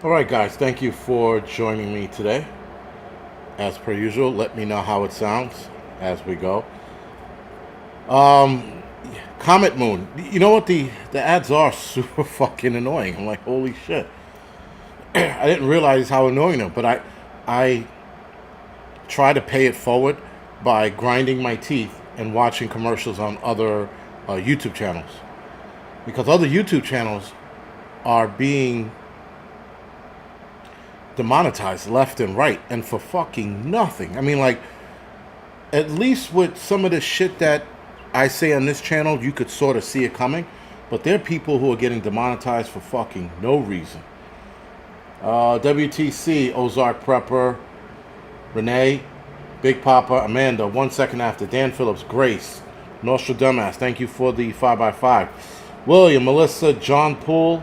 All right, guys, thank you for joining me today. As per usual, let me know how it sounds as we go. Um, Comet Moon. You know what the ads are super fucking annoying. I'm like, holy shit. I didn't realize how annoying them, but I try to pay it forward by grinding my teeth and watching commercials on other YouTube channels because other YouTube channels are being demonetized left and right and for fucking nothing. I mean, like, at least with some of the shit that I say on this channel, you could sort of see it coming. But there are people who are getting demonetized for fucking no reason. WTC, Ozark Prepper, Renee, Big Papa, Amanda, 1 second after, Dan Phillips, Grace, Nostradamus, thank you for the 5x5. William, Melissa, John Poole,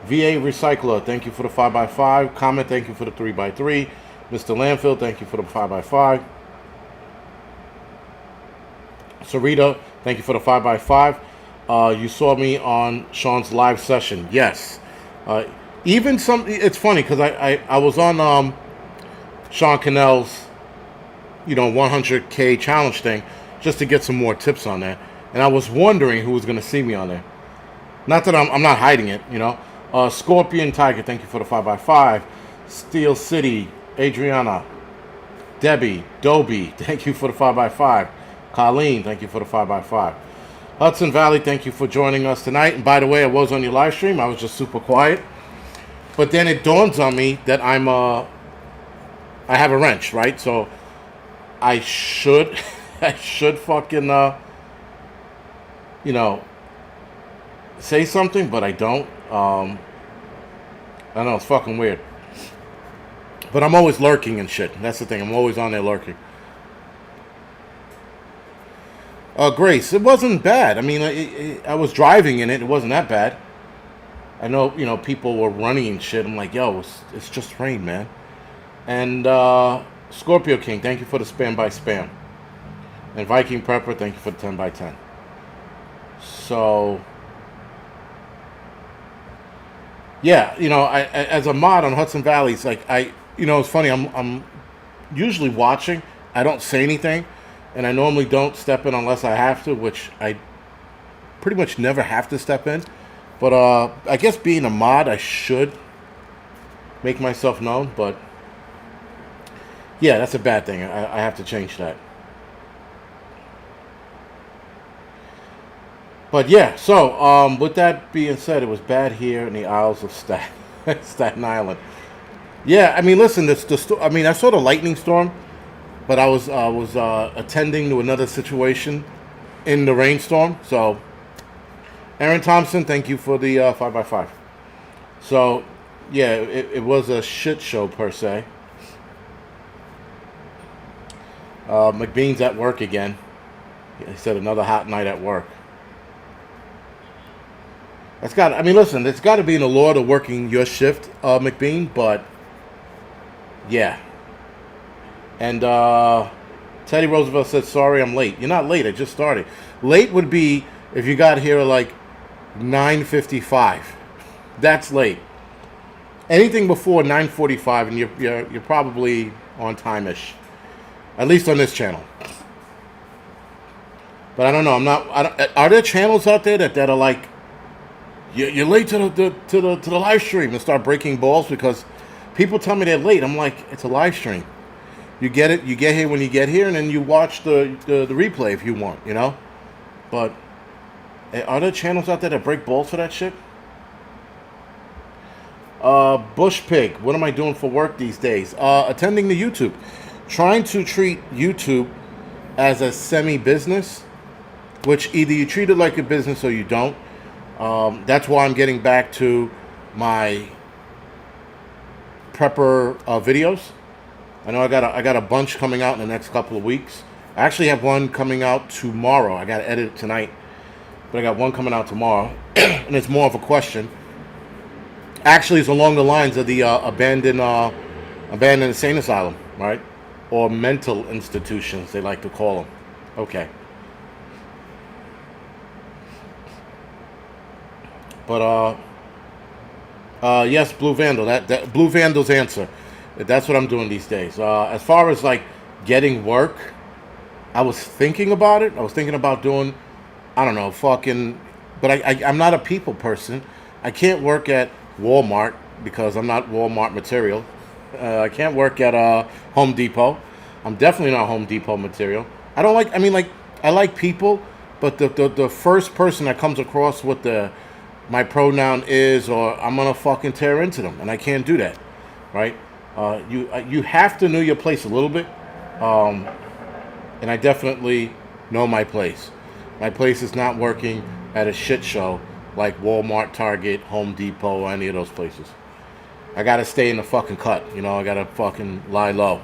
VA Recycler, thank you for the 5x5. Comment, thank you for the 3x3. Mr. Landfill, thank you for the 5x5. Sarita, thank you for the 5x5. You saw me on Sean's live session. Yes. Even some, it's funny because I was on Sean Cannell's, 100K challenge thing just to get some more tips on that. And I was wondering who was going to see me on there. Not that I'm not hiding it, Scorpion Tiger, thank you for the 5x5. Steel City, Adriana, Debbie, Dobie, thank you for the 5x5. Colleen, thank you for the 5x5. Hudson Valley, thank you for joining us tonight. And by the way, I was on your live stream. I was just super quiet. But then it dawns on me that I have a wrench, right? So I should, I should fucking, say something, but I don't. I know, it's fucking weird. But I'm always lurking and shit. That's the thing. I'm always on there lurking. Grace, it wasn't bad. I mean, I was driving in it. It wasn't that bad. I know, people were running and shit. I'm like, yo, it's just rain, man. And Scorpio King, thank you for the spam by spam. And Viking Prepper, thank you for the 10 by 10. So, yeah, I as a mod on Hudson Valley, it's like it's funny. I'm usually watching. I don't say anything, and I normally don't step in unless I have to, which I pretty much never have to step in. But I guess being a mod, I should make myself known. But yeah, that's a bad thing. I have to change that. But yeah, so with that being said, it was bad here in the Isles of Staten Island. Yeah, I mean, listen, I saw the lightning storm, but I was attending to another situation in the rainstorm. So, Aaron Thompson, thank you for the 5x5. So, yeah, it was a shit show per se. McBean's at work again. He said another hot night at work. Listen, it's got to be in the law to working your shift, McBean, but yeah. And Teddy Roosevelt said, sorry, I'm late. You're not late. I just started. Late would be if you got here like 9:55. That's late. Anything before 9:45, and you're probably on time-ish. At least on this channel. But I don't know. Are there channels out there that are like, you're late to the live stream and start breaking balls because people tell me they're late. I'm like, it's a live stream. You get it. You get here when you get here, and then you watch the replay if you want. But are there channels out there that break balls for that shit? Bush Pig, what am I doing for work these days? Attending to YouTube. Trying to treat YouTube as a semi-business, which either you treat it like a business or you don't. That's why I'm getting back to my prepper videos. I know I got a bunch coming out in the next couple of weeks. I actually have one coming out tomorrow. I got to edit it tonight, but I got one coming out tomorrow, and it's more of a question. Actually, it's along the lines of the abandoned insane asylum, right? Or mental institutions, they like to call them. Okay. But Yes, Blue Vandal. That Blue Vandal's answer. That's what I'm doing these days. As far as like getting work, I was thinking about it. I was thinking about doing, I don't know, fucking. But I'm not a people person. I can't work at Walmart because I'm not Walmart material. I can't work at Home Depot. I'm definitely not Home Depot material. I don't like. I mean, like I like people, but the first person that comes across with the my pronoun is, or I'm gonna fucking tear into them, and I can't do that, right? You have to know your place a little bit, and I definitely know my place. My place is not working at a shit show like Walmart, Target, Home Depot, or any of those places. I gotta stay in the fucking cut, you know. I gotta fucking lie low.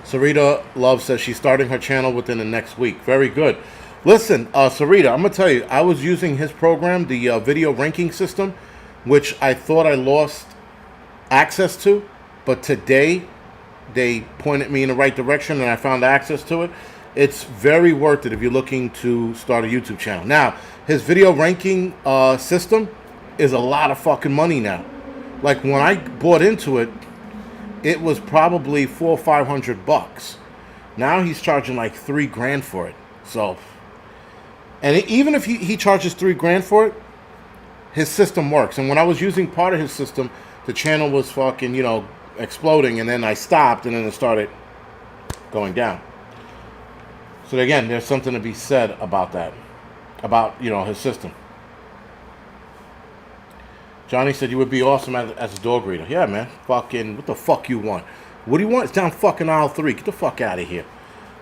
Sarita Love says she's starting her channel within the next week. Very good. Listen, Sarita, I'm going to tell you, I was using his program, the video ranking system, which I thought I lost access to, but today they pointed me in the right direction and I found access to it. It's very worth it if you're looking to start a YouTube channel. Now, his video ranking system is a lot of fucking money now. Like when I bought into it, it was probably $400 or $500. Now he's charging like $3,000 for it. So, and even if he charges $3,000 for it, his system works. And when I was using part of his system, the channel was fucking, you know, exploding, and then I stopped, and then it started going down. So again, there's something to be said about that, about, you know, his system. Johnny said you would be awesome as a dog reader. Yeah, man. Fucking, what the fuck you want? What do you want? It's down fucking aisle 3. Get the fuck out of here.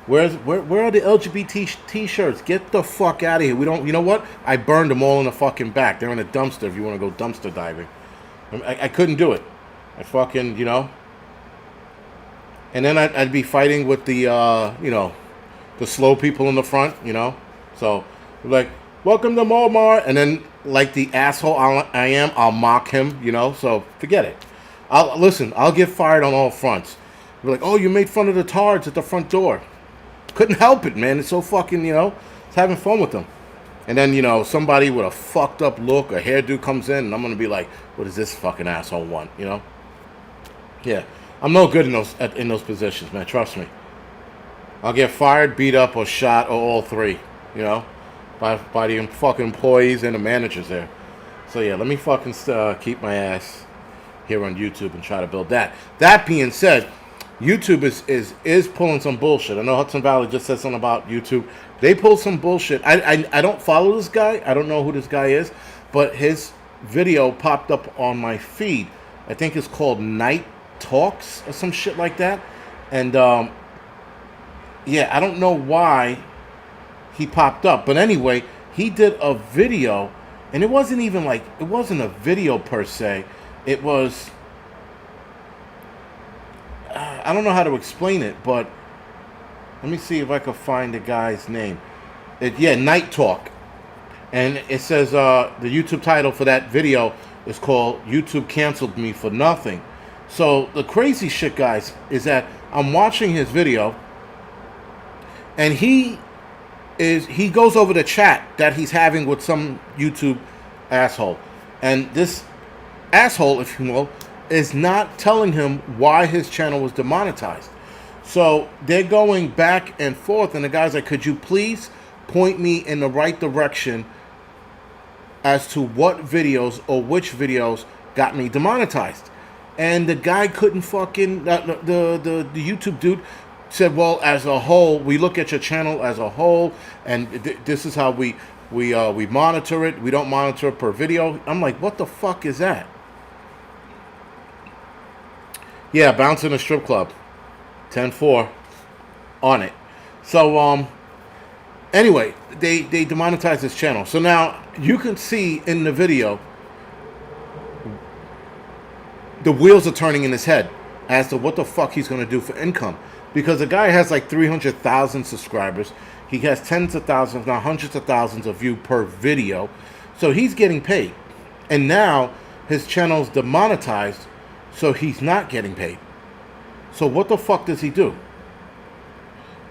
Where are the LGBT t-shirts? Get the fuck out of here. We don't, you know what? I burned them all in the fucking back. They're in a dumpster if you want to go dumpster diving. I couldn't do it. I fucking, you know. And then I'd be fighting with the, you know, the slow people in the front, you know. So, like, welcome to Walmart. And then, like the asshole I am, I'll mock him, you know. So, forget it. I'll get fired on all fronts. Be like, oh, you made fun of the tards at the front door. Couldn't help it, man. It's so fucking, you know, it's having fun with them. And then, you know, somebody with a fucked up look, a hairdo comes in, and I'm going to be like, what does this fucking asshole want, you know? Yeah. I'm no good in those positions, man. Trust me. I'll get fired, beat up, or shot, or all three, you know, by the fucking employees and the managers there. So, yeah, let me fucking keep my ass here on YouTube and try to build that. That being said, YouTube is pulling some bullshit. I know Hudson Valley just said something about YouTube. They pull some bullshit. I don't follow this guy. I don't know who this guy is, but his video popped up on my feed. I think it's called Night Talks or some shit like that. And yeah, I don't know why he popped up, but anyway, he did a video, and it wasn't a video per se. It was, I don't know how to explain it, but let me see if I can find the guy's name. Yeah, Night Talk. And it says the YouTube title for that video is called YouTube Canceled Me for Nothing. So the crazy shit, guys, is that I'm watching his video, and he goes over the chat that he's having with some YouTube asshole. And this asshole, if you will, is not telling him why his channel was demonetized. So they're going back and forth, and the guy's like, could you please point me in the right direction as to what videos or which videos got me demonetized? And the guy couldn't fucking, the YouTube dude said, well, as a whole, we look at your channel as a whole, and this is how we monitor it. We don't monitor it per video. I'm like, what the fuck is that? Yeah, Bounce in a strip club. 10-4 on it. So, anyway, they demonetized his channel. So now you can see in the video the wheels are turning in his head as to what the fuck he's going to do for income. Because the guy has like 300,000 subscribers. He has tens of thousands, now hundreds of thousands of views per video. So he's getting paid. And now his channel's demonetized, so he's not getting paid. So what the fuck does he do?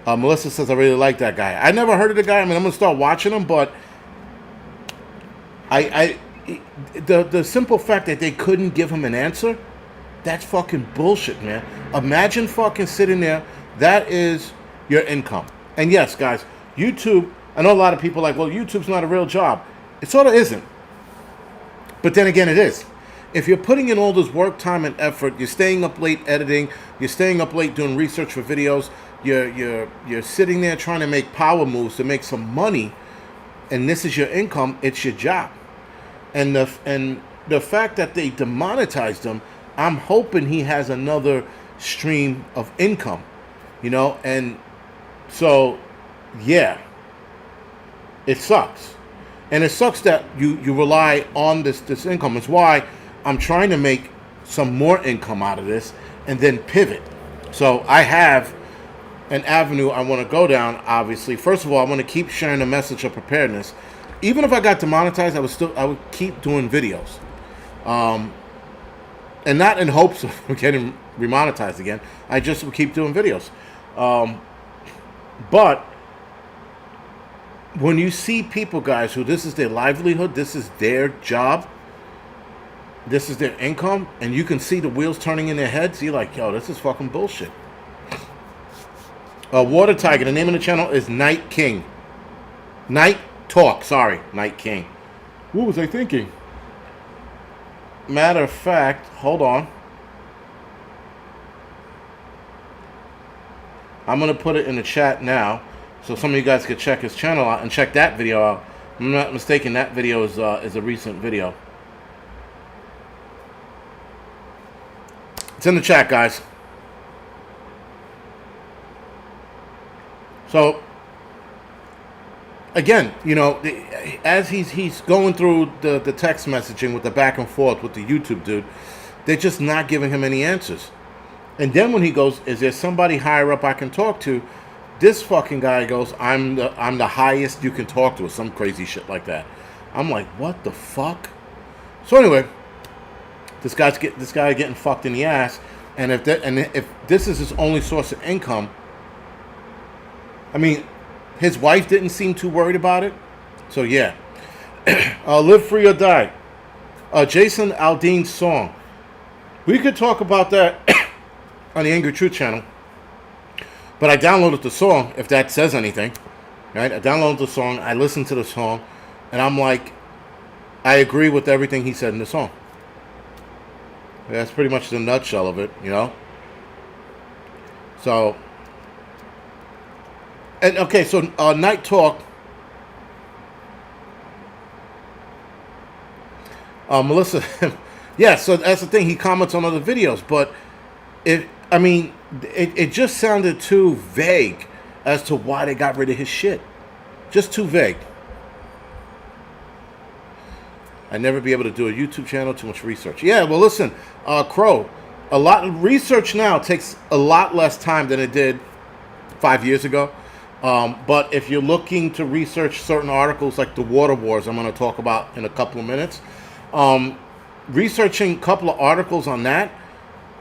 Melissa says, I really like that guy. I never heard of the guy. I mean, I'm going to start watching him, but The simple fact that they couldn't give him an answer, that's fucking bullshit, man. Imagine fucking sitting there. That is your income. And yes, guys, YouTube, I know a lot of people are like, well, YouTube's not a real job. It sort of isn't. But then again, it is. If you're putting in all this work, time, and effort, you're staying up late editing, you're staying up late doing research for videos, you're sitting there trying to make power moves to make some money, and this is your income, it's your job. And the fact that they demonetized him, I'm hoping he has another stream of income, and so, yeah, it sucks. And it sucks that you rely on this income. It's why I'm trying to make some more income out of this and then pivot. So I have an avenue I want to go down, obviously. First of all, I want to keep sharing the message of preparedness. Even if I got demonetized, I would keep doing videos. And not in hopes of getting remonetized again. I just would keep doing videos. But when you see people, guys, who this is their livelihood, this is their job, this is their income, and you can see the wheels turning in their heads, you're like, yo, this is fucking bullshit. Water Tiger, the name of the channel is Night King. Night Talk, sorry, Night King. What was I thinking? Matter of fact, hold on. I'm going to put it in the chat now, so some of you guys could check his channel out and check that video out. If I'm not mistaken, that video is a recent video. It's in the chat, guys. So, again, as he's going through the text messaging with the back and forth with the YouTube dude, they're just not giving him any answers. And then when he goes, is there somebody higher up I can talk to? This fucking guy goes, I'm the highest you can talk to, or some crazy shit like that. I'm like, what the fuck? So anyway, this guy getting fucked in the ass, and if this is his only source of income, I mean, his wife didn't seem too worried about it. So yeah, Live Free or Die. Jason Aldean's song. We could talk about that on the Angry Truth channel. But I downloaded the song, if that says anything. Right? I downloaded the song, I listened to the song, and I'm like, I agree with everything he said in the song. That's pretty much the nutshell of it, So, and okay, so Night Talk. Melissa, yeah, so that's the thing. He comments on other videos, but it just sounded too vague as to why they got rid of his shit. Just too vague. I'd never be able to do a YouTube channel, too much research. Yeah, well, listen, Crow, a lot of research now takes a lot less time than it did 5 years ago. But if you're looking to research certain articles like the water wars I'm going to talk about in a couple of minutes, researching a couple of articles on that,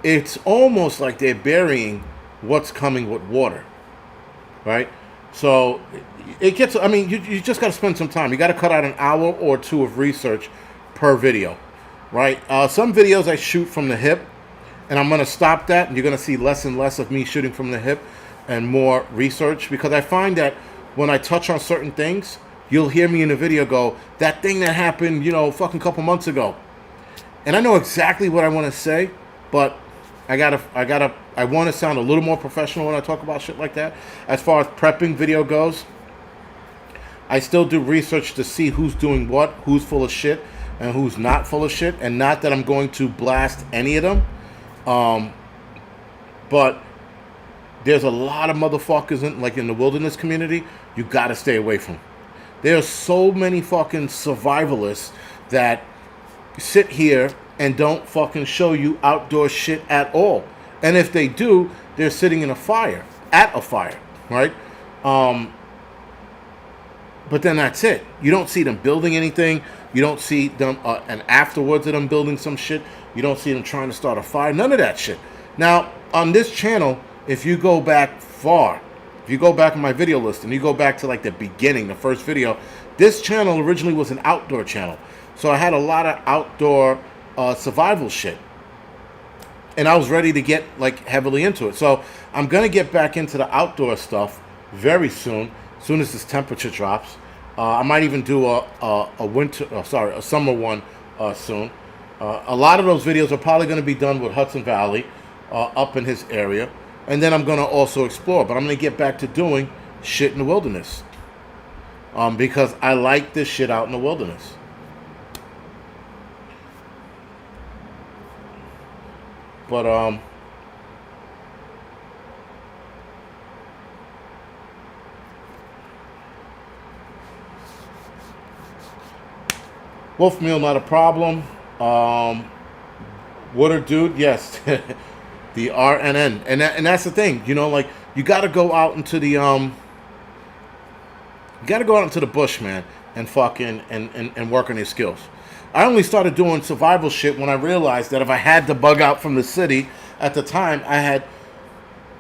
it's almost like they're burying what's coming with water, right? So it gets, you just got to spend some time. You got to cut out an hour or two of research per video, right? Some videos I shoot from the hip, and I'm going to stop that, and you're going to see less and less of me shooting from the hip and more research, because I find that when I touch on certain things, you'll hear me in the video go, that thing that happened, fucking couple months ago. And I know exactly what I want to say, but I want to sound a little more professional when I talk about shit like that. As far as prepping video goes, I still do research to see who's doing what, who's full of shit, and who's not full of shit. And not that I'm going to blast any of them. But there's a lot of motherfuckers in the wilderness community you got to stay away from. There's so many fucking survivalists that sit here and don't fucking show you outdoor shit at all. And if they do, they're sitting in a fire, right? But then that's it. You don't see them building anything. You don't see them, and afterwards of them building some shit, you don't see them trying to start a fire. None of that shit. Now, on this channel, if you go back far, If you go back in my video list and you go back to like the beginning, the first video, this channel originally was an outdoor channel. So I had a lot of outdoor survival shit. And I was ready to get like heavily into it. So I'm going to get back into the outdoor stuff very soon as this temperature drops. I might even do a summer one soon. A lot of those videos are probably going to be done with Hudson Valley up in his area. And then I'm going to also explore. But I'm going to get back to doing shit in the wilderness. Because I like this shit out in the wilderness. But, wolf meal, not a problem. Water dude, yes. The RNN. And that's the thing, you know, like, you got to go out into the, you got to go out into the bush, man, and fucking, and work on your skills. I only started doing survival shit when I realized that if I had to bug out from the city, at the time, I had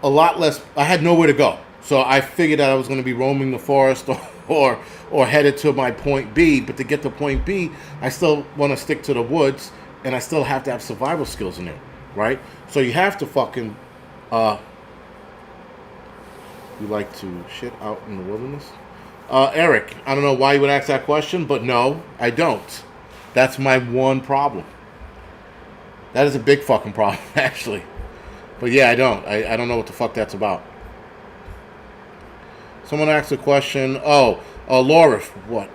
a lot less, I had nowhere to go. So I figured that I was going to be roaming the forest or headed to my point B. But to get to point B, I still want to stick to the woods, and I still have to have survival skills in there, right? So you have to fucking, you like to shit out in the wilderness? Eric, I don't know why you would ask that question, but no, I don't. That's my one problem. That is a big fucking problem, actually. But yeah, I don't. I don't know what the fuck that's about. Someone asked a question. Laura, what?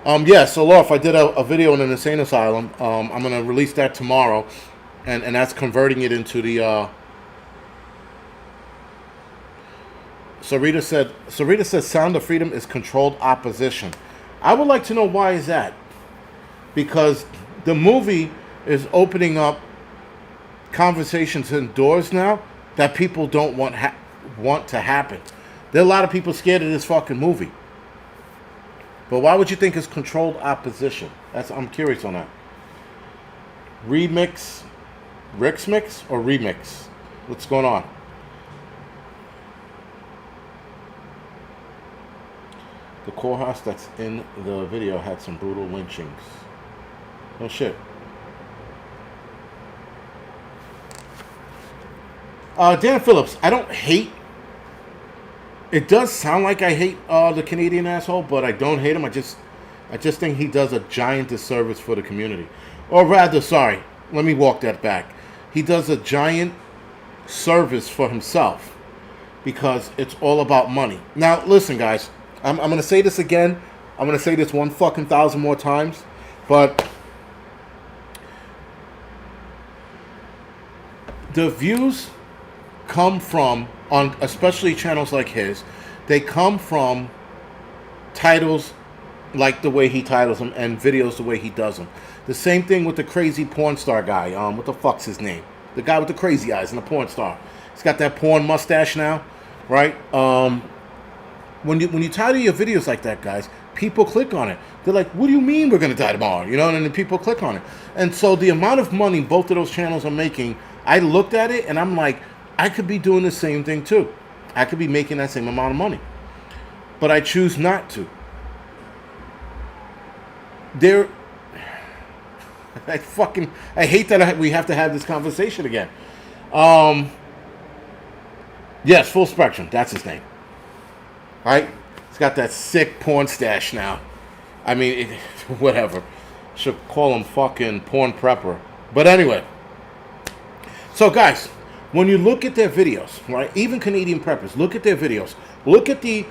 Yeah, so Laura, I did a video in an insane asylum. I'm going to release that tomorrow. And that's converting it into the... Sarita said, Sound of Freedom is controlled opposition. I would like to know why is that. Because the movie is opening up conversations indoors now that people don't want to happen. There are a lot of people scared of this fucking movie. But why would you think it's controlled opposition? I'm curious on that. Remix, Rick's mix or remix? What's going on? The courthouse that's in the video had some brutal lynchings. Oh shit. Dan Phillips, I don't hate. It does sound like I hate the Canadian asshole, but I don't hate him. I just think he does a giant disservice for the community. Or rather, sorry, let me walk that back. He does a giant service for himself because it's all about money. Now, listen, guys. I'm going to say this again. I'm going to say this 1,000 more times. But the views come from, on especially channels like his, they come from titles like the way he titles them and videos the way he does them. The same thing with the crazy porn star guy. What the fuck's his name? The guy with the crazy eyes and the porn star. He's got that porn mustache now, right? When you title your videos like that, guys, people click on it. They're like, what do you mean we're going to die tomorrow? You know, and then people click on it. And so the amount of money both of those channels are making, I looked at it and I'm like, I could be doing the same thing too. I could be making that same amount of money. But I choose not to. I hate that we have to have this conversation again. Yes, Full Spectrum, that's his name. Right? He's got that sick porn stash now. I mean, whatever. Should call him fucking porn prepper. But anyway. So, guys, when you look at their videos, right? Even Canadian preppers, look at their videos. Look at the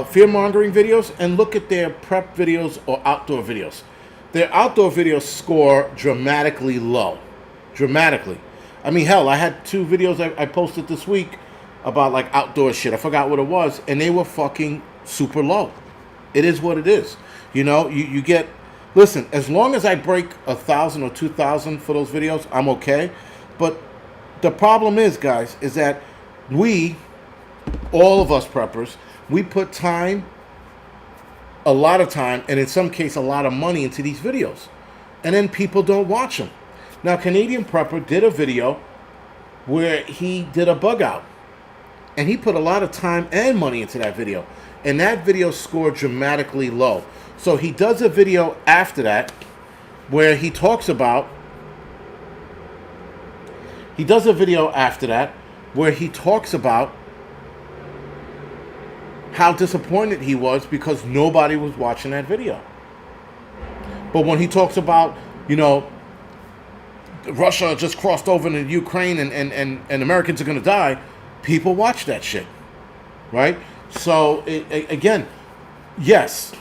fear-mongering videos and look at their prep videos or outdoor videos. Their outdoor videos score dramatically low. Dramatically. I mean, hell, I had 2 videos I posted this week about like outdoor shit. I forgot what it was, and they were fucking super low. It is what it is. You know, you get. Listen, as long as I break 1,000 or 2,000 for those videos, I'm okay. But the problem is, guys, is that we, all of us preppers, we put time, a lot of time, and in some case, a lot of money into these videos, and then people don't watch them. Now, Canadian Prepper did a video where he did a bug out. And he put a lot of time and money into that video. And that video scored dramatically low. So he does a video after that where he talks about how disappointed he was because nobody was watching that video. But when he talks about, Russia just crossed over into Ukraine and Americans are going to die, people watch that shit, right? So, again, yes,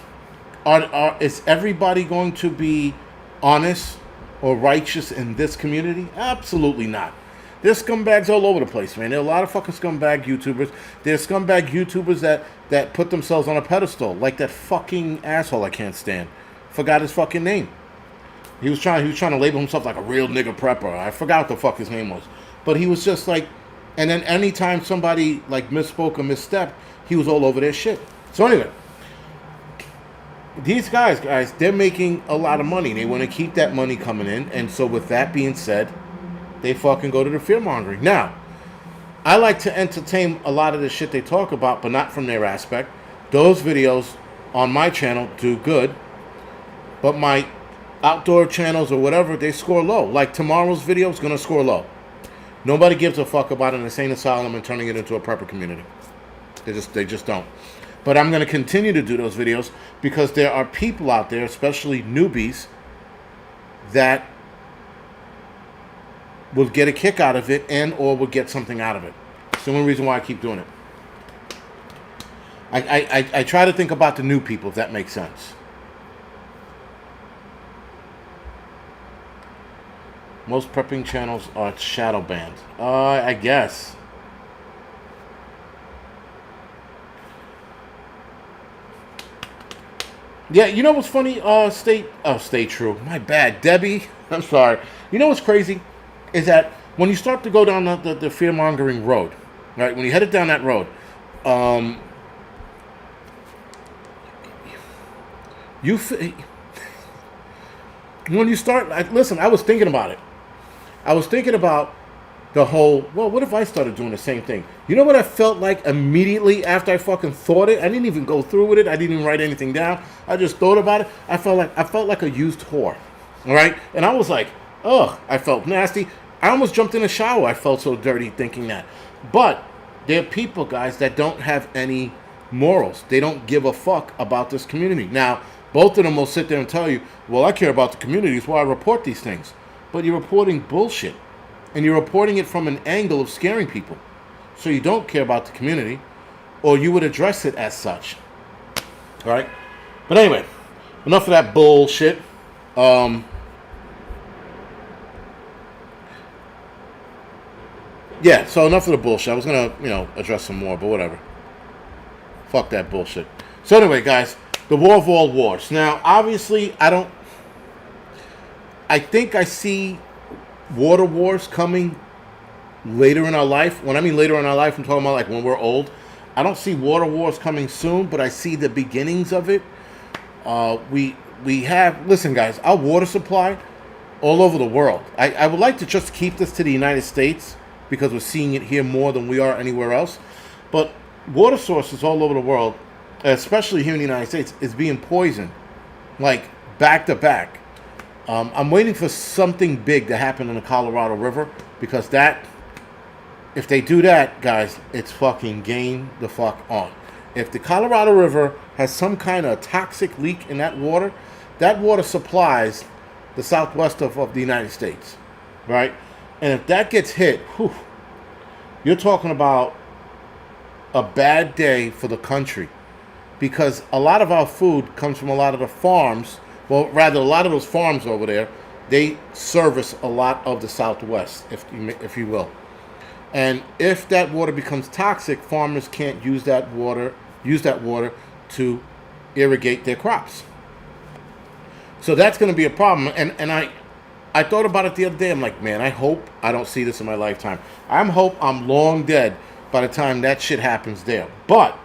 is everybody going to be honest or righteous in this community? Absolutely not. There's scumbags all over the place, man. There are a lot of fucking scumbag YouTubers. There's scumbag YouTubers that put themselves on a pedestal, like that fucking asshole I can't stand. Forgot his fucking name. He was trying to label himself like a real nigga prepper. I forgot what the fuck his name was. But he was just like, and then anytime somebody like misspoke or misstepped, he was all over their shit. So anyway, these guys, they're making a lot of money. They want to keep that money coming in. And so with that being said, they fucking go to the fear-mongering. Now, I like to entertain a lot of the shit they talk about, but not from their aspect. Those videos on my channel do good, but my outdoor channels or whatever, they score low. Like tomorrow's video is going to score low. Nobody gives a fuck about an insane asylum and turning it into a prepper community. They just don't. But I'm going to continue to do those videos because there are people out there, especially newbies, that will get a kick out of it and or will get something out of it. It's the only reason why I keep doing it. I try to think about the new people, if that makes sense. Most prepping channels are shadow banned. I guess. Yeah, you know what's funny? Stay true. My bad, Debbie. I'm sorry. You know what's crazy? Is that when you start to go down the fear-mongering road, right? When you headed down that road, when you start, listen, I was thinking about it. I was thinking about the whole, well, what if I started doing the same thing? You know what I felt like immediately after I fucking thought it? I didn't even go through with it. I didn't even write anything down. I just thought about it. I felt like a used whore, all right? And I was like, ugh, I felt nasty. I almost jumped in the shower. I felt so dirty thinking that. But there are people, guys, that don't have any morals. They don't give a fuck about this community. Now, both of them will sit there and tell you, well, I care about the community. That's why I report these things. But you're reporting bullshit. And you're reporting it from an angle of scaring people. So you don't care about the community, or you would address it as such. All right? But anyway, enough of that bullshit. Yeah, so enough of the bullshit. I was going to, address some more, but whatever. Fuck that bullshit. So anyway, guys, the war of all wars. Now, obviously, I think I see water wars coming later in our life. When I mean later in our life, I'm talking about like when we're old. I don't see water wars coming soon, but I see the beginnings of it. We have, listen guys, our water supply all over the world. I would like to just keep this to the United States because we're seeing it here more than we are anywhere else. But water sources all over the world, especially here in the United States, is being poisoned, like back to back. I'm waiting for something big to happen in the Colorado River because if they do that, guys, it's fucking game the fuck on. If the Colorado River has some kind of toxic leak in that water supplies the southwest of the United States, right? And if that gets hit, you're talking about a bad day for the country because a lot of our food comes from a lot of the farms. Well, rather, a lot of those farms over there, they service a lot of the Southwest, if you will. And if that water becomes toxic, farmers can't use that water to irrigate their crops. So that's going to be a problem. And I thought about it the other day. I'm like, man, I hope I don't see this in my lifetime. I hope I'm long dead by the time that shit happens there. But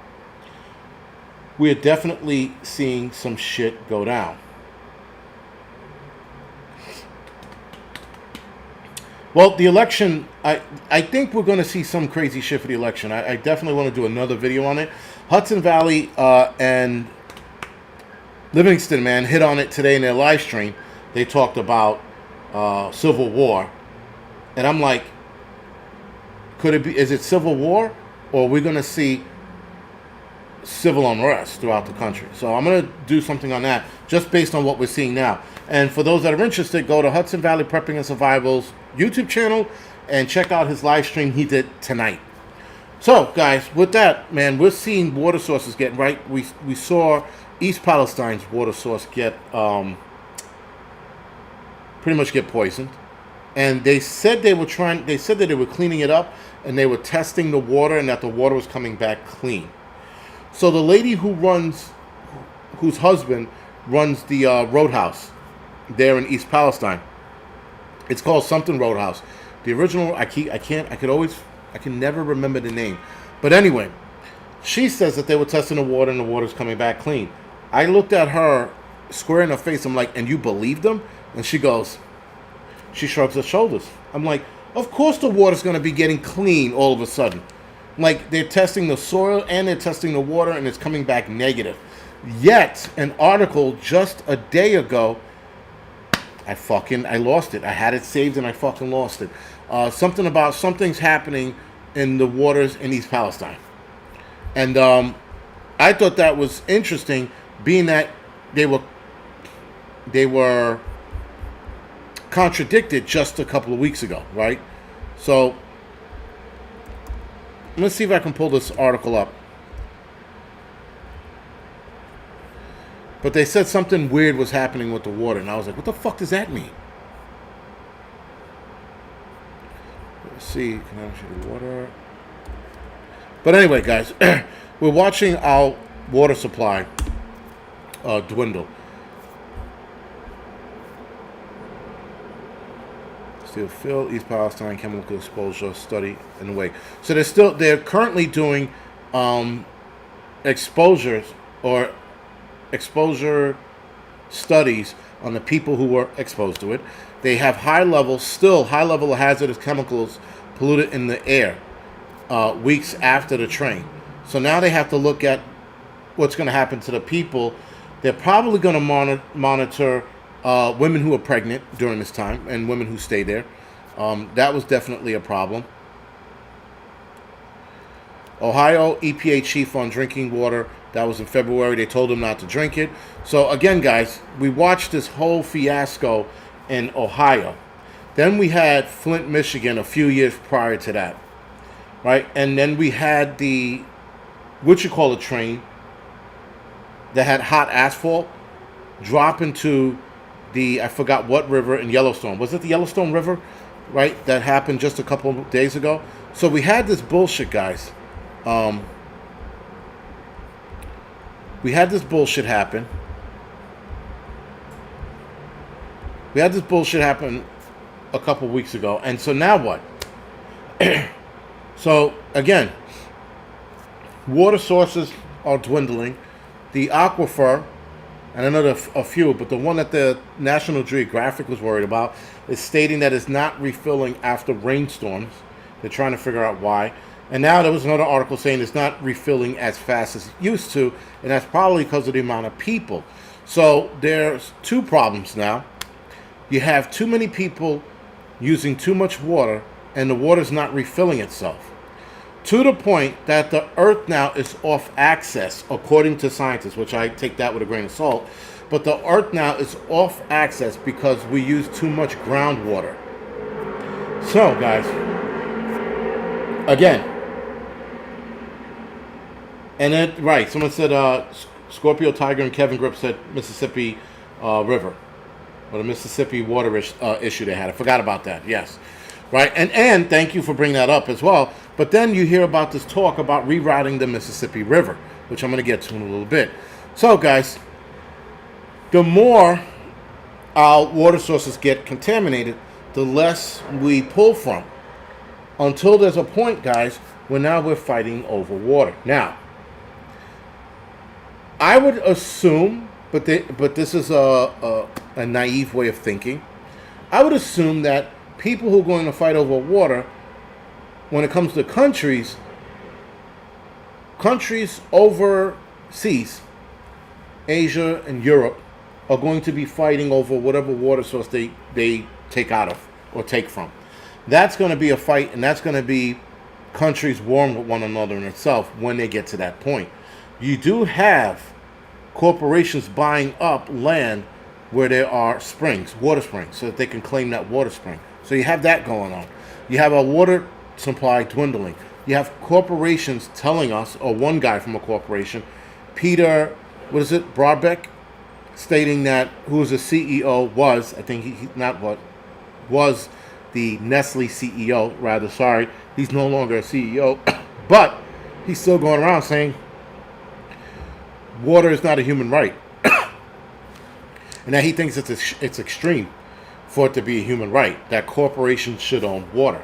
we're definitely seeing some shit go down. Well, the election, I think we're going to see some crazy shit for the election. I definitely want to do another video on it. Hudson Valley and Livingston, man, hit on it today in their live stream. They talked about Civil War. And I'm like, could it be, is it Civil War? Or are we going to see civil unrest throughout the country? So I'm going to do something on that just based on what we're seeing now. And for those that are interested, go to Hudson Valley Prepping and Survival's YouTube channel and check out his live stream he did tonight. So, guys, with that, man, we're seeing water sources getting right. We saw East Palestine's water source get pretty much get poisoned, and they said they were trying. They said that they were cleaning it up and they were testing the water, and that the water was coming back clean. So the lady whose husband runs the roadhouse there in East Palestine. It's called something Roadhouse. The original, I can never remember the name. But anyway, she says that they were testing the water and the water's coming back clean. I looked at her square in her face. I'm like, and you believe them? And she shrugs her shoulders. I'm like, of course the water's going to be getting clean all of a sudden. Like, they're testing the soil and they're testing the water and it's coming back negative. Yet, an article just a day ago, I lost it. I had it saved and I fucking lost it. Something about something's happening in the waters in East Palestine. And I thought that was interesting, being that they were contradicted just a couple of weeks ago, right? So let's see if I can pull this article up. But they said something weird was happening with the water, and I was like, what the fuck does that mean? Let's see, connection to water. But anyway, guys, we're watching our water supply dwindle. Still fill East Palestine chemical exposure study in the way. So they're currently doing exposure studies on the people who were exposed to it. They have high level of hazardous chemicals polluted in the air weeks after the train. So now they have to look at what's going to happen to the people. They're probably going to monitor women who are pregnant during this time and women who stay there. That was definitely a problem. Ohio EPA chief on drinking water. That was in February. They told him not to drink it. So again, guys, we watched this whole fiasco in Ohio. Then we had Flint, Michigan a few years prior to that. Right? And then we had the train that had hot asphalt drop into I forgot what river in Yellowstone. Was it the Yellowstone River? Right? That happened just a couple of days ago. So we had this bullshit, guys. We had this bullshit happen. A couple weeks ago. And so now what? So, again, water sources are dwindling. The aquifer, and another a few, but the one that the National Geographic was worried about is stating that it's not refilling after rainstorms. They're trying to figure out why. And now there was another article saying it's not refilling as fast as it used to, and that's probably because of the amount of people. So there's two problems now. You have too many people using too much water, and the water's not refilling itself. To the point that the earth now is off axis, according to scientists, which I take that with a grain of salt. But the earth now is off axis because we use too much groundwater. So, guys, again, and then, right, someone said Scorpio Tiger and Kevin Grip said Mississippi River, or the Mississippi water issue they had. I forgot about that, yes. Right, and thank you for bringing that up as well. But then you hear about this talk about rerouting the Mississippi River, which I'm going to get to in a little bit. So, guys, the more our water sources get contaminated, the less we pull from. Until there's a point, guys, where now we're fighting over water. Now, I would assume, but this is a naive way of thinking. I would assume that people who are going to fight over water, when it comes to countries overseas, Asia and Europe, are going to be fighting over whatever water source they take out of or take from. That's going to be a fight, and that's going to be countries warring with one another in itself when they get to that point. You do have corporations buying up land where there are springs, water springs, so that they can claim that water spring. So you have that going on. You have a water supply dwindling. You have corporations telling us, or one guy from a corporation, Peter, what is it, Broadbeck, stating that, who was the CEO, was, I think he not what, was the Nestle CEO, rather, sorry. He's no longer a CEO, but he's still going around saying water is not a human right. And that he thinks it's extreme for it to be a human right, that corporations should own water.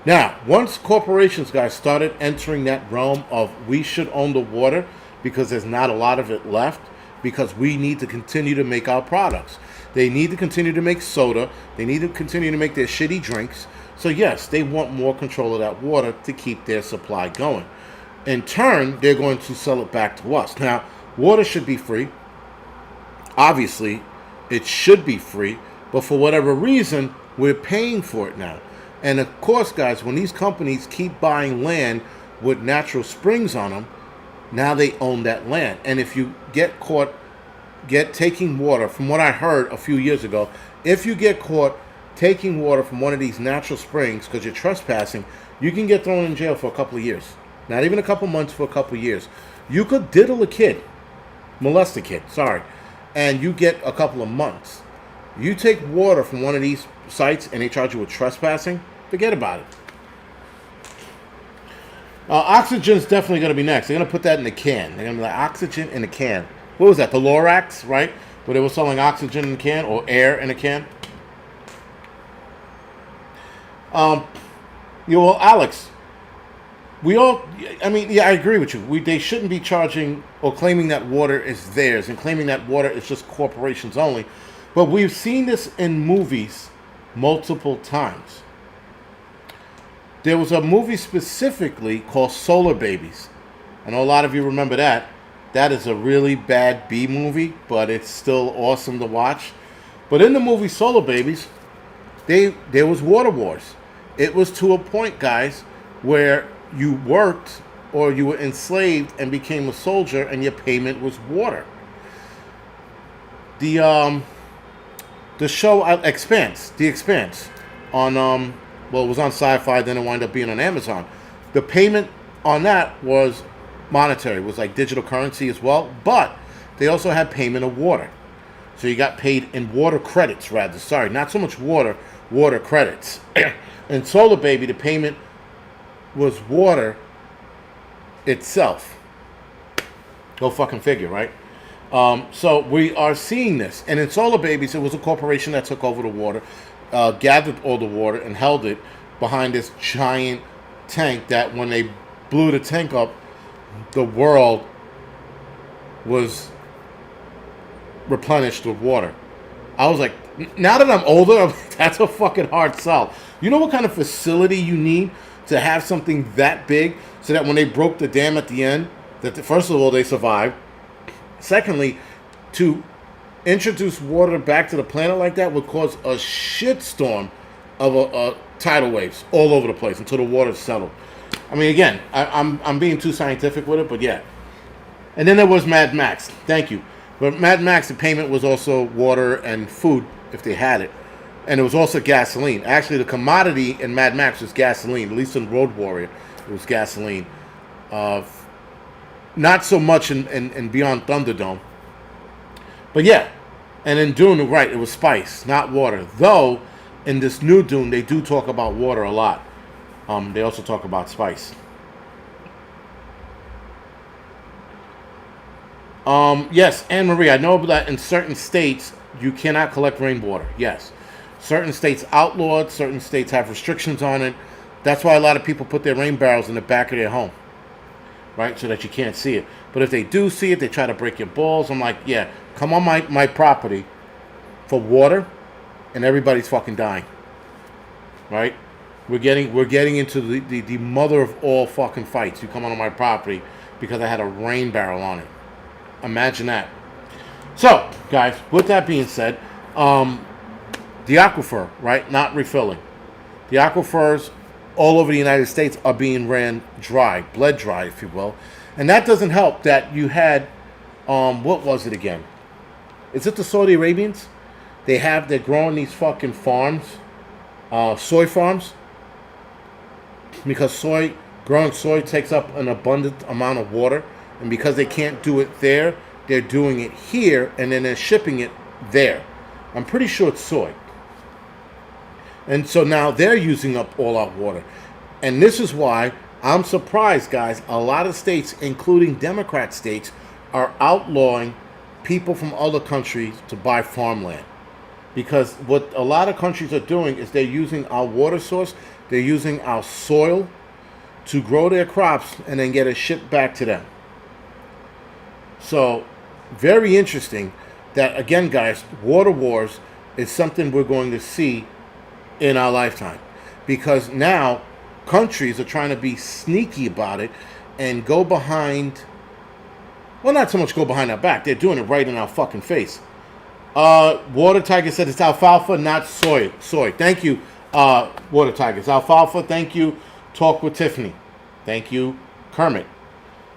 Now, once corporations, guys, started entering that realm of we should own the water because there's not a lot of it left, because we need to continue to make our products. They need to continue to make soda. They need to continue to make their shitty drinks. So yes, they want more control of that water to keep their supply going. In turn, they're going to sell it back to us. Now, water should be free. Obviously, it should be free, but for whatever reason, we're paying for it now. And of course, guys, when these companies keep buying land with natural springs on them, now they own that land. And if you get caught taking water, from what I heard a few years ago, if you get caught taking water from one of these natural springs because you're trespassing, you can get thrown in jail for a couple of years. Not even a couple months, for a couple of years. You could diddle a kid, molest a kid, sorry, and you get a couple of months. You take water from one of these sites and they charge you with trespassing, forget about it. Oxygen's definitely going to be next. They're going to put that in the can. They're going to be like, oxygen in a can. What was that? The Lorax, right? Where they were selling oxygen in a can or air in a can. Well, Alex, I agree with you. They shouldn't be charging or claiming that water is theirs and claiming that water is just corporations only. But we've seen this in movies multiple times. There was a movie specifically called Solar Babies. I know a lot of you remember that. That is a really bad B movie, but it's still awesome to watch. But in the movie Solar Babies, there was water wars. It was to a point, guys, where you worked or you were enslaved and became a soldier and your payment was water. The show Expanse, The Expanse, on it was on Sci-Fi, then it wound up being on Amazon. The payment on that was monetary. It was like digital currency as well, but they also had payment of water. So you got paid in water credits, rather. Sorry, not so much water credits. In Solar Baby, the payment was water itself. Go fucking figure, right? So we are seeing this. And in Solar Babies, it was a corporation that took over the water, gathered all the water and held it behind this giant tank that when they blew the tank up, the world was replenished with water. I was like, now that I'm older, that's a fucking hard sell. You know what kind of facility you need to have something that big so that when they broke the dam at the end, first of all, they survived. Secondly, to introduce water back to the planet like that would cause a shitstorm of tidal waves all over the place until the water settled. I mean, again, I'm being too scientific with it, but yeah. And then there was Mad Max. Thank you. But Mad Max, the payment was also water and food, if they had it. And it was also gasoline. Actually, the commodity in Mad Max was gasoline. At least in Road Warrior, it was gasoline. Not so much in Beyond Thunderdome. But yeah. And in Dune, right, it was spice, not water. Though, in this new Dune, they do talk about water a lot. They also talk about spice. Yes, Anne Marie, I know that in certain states, you cannot collect rainwater. Yes. Certain states outlawed, certain states have restrictions on it. That's why a lot of people put their rain barrels in the back of their home. Right? So that you can't see it. But if they do see it, they try to break your balls. I'm like, yeah, come on my property for water, and everybody's fucking dying. right? We're getting into the mother of all fucking fights. You come onto my property because I had a rain barrel on it. Imagine that. So, guys, with that being said, the aquifer, right? Not refilling. The aquifers all over the United States are being ran dry, bled dry, if you will. And that doesn't help that you had, what was it again? Is it the Saudi Arabians? They're growing these fucking farms, soy farms, because growing soy takes up an abundant amount of water. And because they can't do it there, they're doing it here, and then they're shipping it there. I'm pretty sure it's soy. And so now they're using up all our water. And this is why I'm surprised, guys. A lot of states, including Democrat states, are outlawing people from other countries to buy farmland. Because what a lot of countries are doing is they're using our water source, they're using our soil to grow their crops and then get it shipped back to them. So, very interesting that, again, guys, water wars is something we're going to see in our lifetime, because now countries are trying to be sneaky about it and go behind, well, not so much go behind our back, they're doing it right in our fucking face. Water Tiger said it's alfalfa, not soy. Thank you, Water Tiger. It's alfalfa. Thank you, Talk with Tiffany. Thank you, Kermit.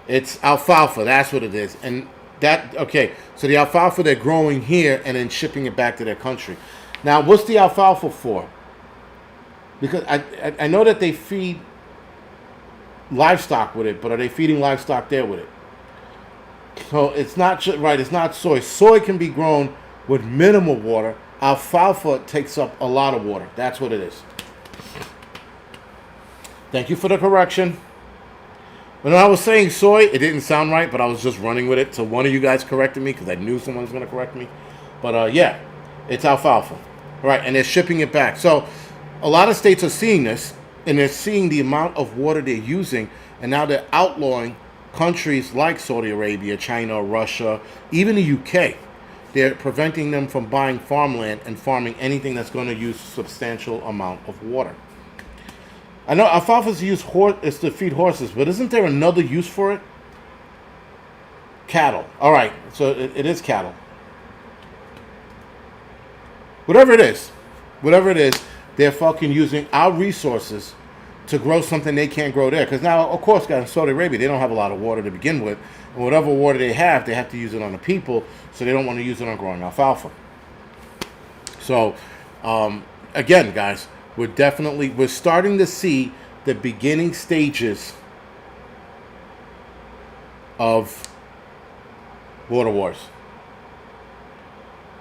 It's alfalfa, that's what it is. And that, okay, so the alfalfa they're growing here and then shipping it back to their country. Now, what's the alfalfa for? Because I know that they feed livestock with it, but are they feeding livestock there with it? So it's not right. It's not soy. Soy can be grown with minimal water. Alfalfa takes up a lot of water. That's what it is. Thank you for the correction. When I was saying soy, it didn't sound right, but I was just running with it. So one of you guys corrected me because I knew someone was going to correct me. But yeah, it's alfalfa. Right, and they're shipping it back. So a lot of states are seeing this, and they're seeing the amount of water they're using, and now they're outlawing countries like Saudi Arabia, China, Russia, even the UK. They're preventing them from buying farmland and farming anything that's going to use substantial amount of water. I know alfalfa is to feed horses, but isn't there another use for it? Cattle. All right, so it is cattle. Whatever it is, they're fucking using our resources to grow something they can't grow there. Because now, of course, guys, in Saudi Arabia, they don't have a lot of water to begin with. And whatever water they have to use it on the people, so they don't want to use it on growing alfalfa. So, again, guys, we're starting to see the beginning stages of water wars.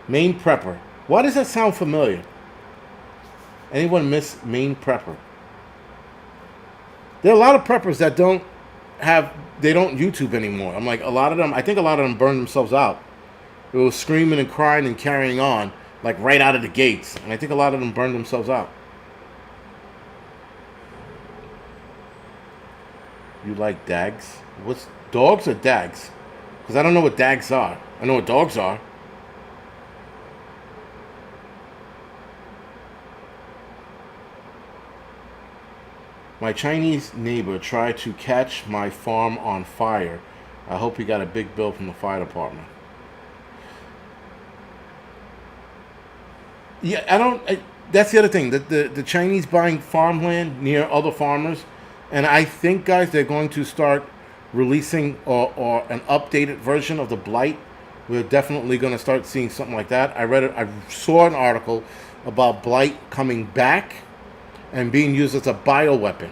Angryprepper. Why does that sound familiar? Anyone miss Angryprepper? There are a lot of preppers that don't YouTube anymore. I'm like, I think a lot of them burned themselves out. They were screaming and crying and carrying on, like right out of the gates. And I think a lot of them burned themselves out. You like dags? What's dogs or dags? Because I don't know what dags are. I know what dogs are. My Chinese neighbor tried to catch my farm on fire. I hope he got a big bill from the fire department. Yeah, that's the other thing. The Chinese buying farmland near other farmers. And I think, guys, they're going to start releasing or an updated version of the blight. We're definitely going to start seeing something like that. I saw an article about blight coming back and being used as a bioweapon.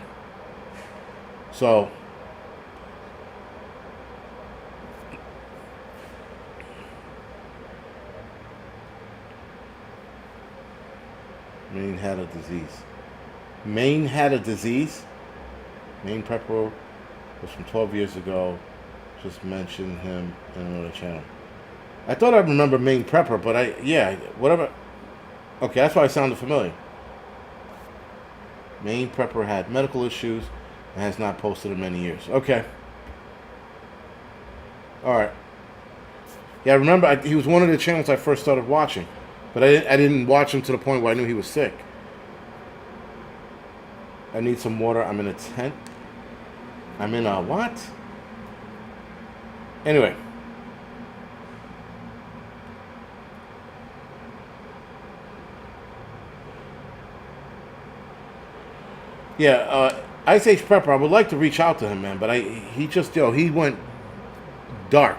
So, Maine had a disease. Maine had a disease? Angryprepper was from 12 years ago. Just mentioned him in another channel. I thought I remember Angryprepper, but whatever. Okay, that's why it sounded familiar. Angryprepper had medical issues and has not posted in many years. Okay. Alright. Yeah, I remember he was one of the channels I first started watching. But I didn't watch him to the point where I knew he was sick. I need some water. I'm in a tent. I'm in a what? Anyway. Yeah, Ice Age Prepper, I would like to reach out to him, man, but he just, he went dark.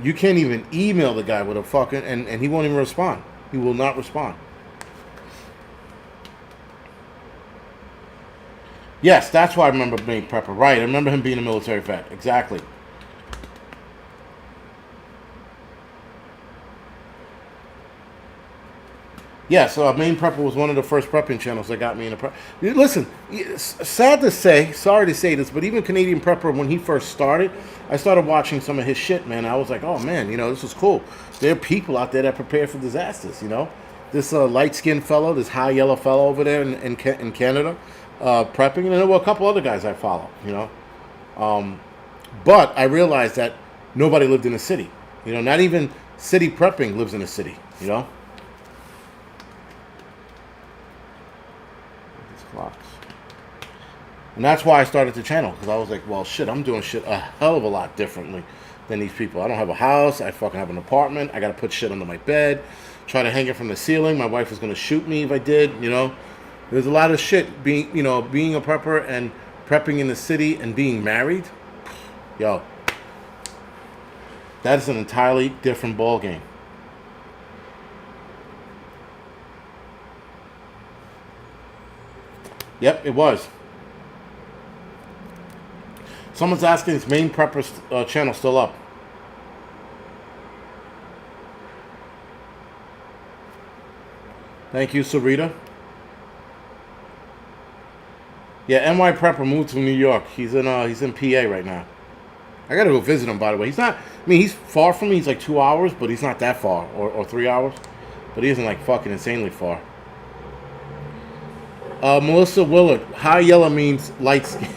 You can't even email the guy with a fucking, and he won't even respond. He will not respond. Yes, that's why I remember being Prepper. Right, I remember him being a military vet. Exactly. Yeah, so Main Prepper was one of the first prepping channels that got me into prep. Listen, sad to say, sorry to say this, but even Canadian Prepper, when he first started, I started watching some of his shit, man. I was like, oh, man, this is cool. There are people out there that prepare for disasters, This light-skinned fellow, this high yellow fellow over there in Canada, prepping. And there were a couple other guys I follow, But I realized that nobody lived in a city. Not even city prepping lives in a city, And that's why I started the channel, because I was like, well, shit, I'm doing shit a hell of a lot differently than these people. I don't have a house. I fucking have an apartment. I got to put shit under my bed, try to hang it from the ceiling. My wife was going to shoot me if I did, There's a lot of shit being a prepper and prepping in the city and being married. Yo, that is an entirely different ball game. Yep, it was. Someone's asking, is Main Prepper's channel still up? Thank you, Sarita. Yeah, NY Prepper moved to New York. He's in PA right now. I gotta go visit him, by the way. He's far from me. He's like 2 hours, but he's not that far, or 3 hours. But he isn't like fucking insanely far. Melissa Willard, high yellow means light skin.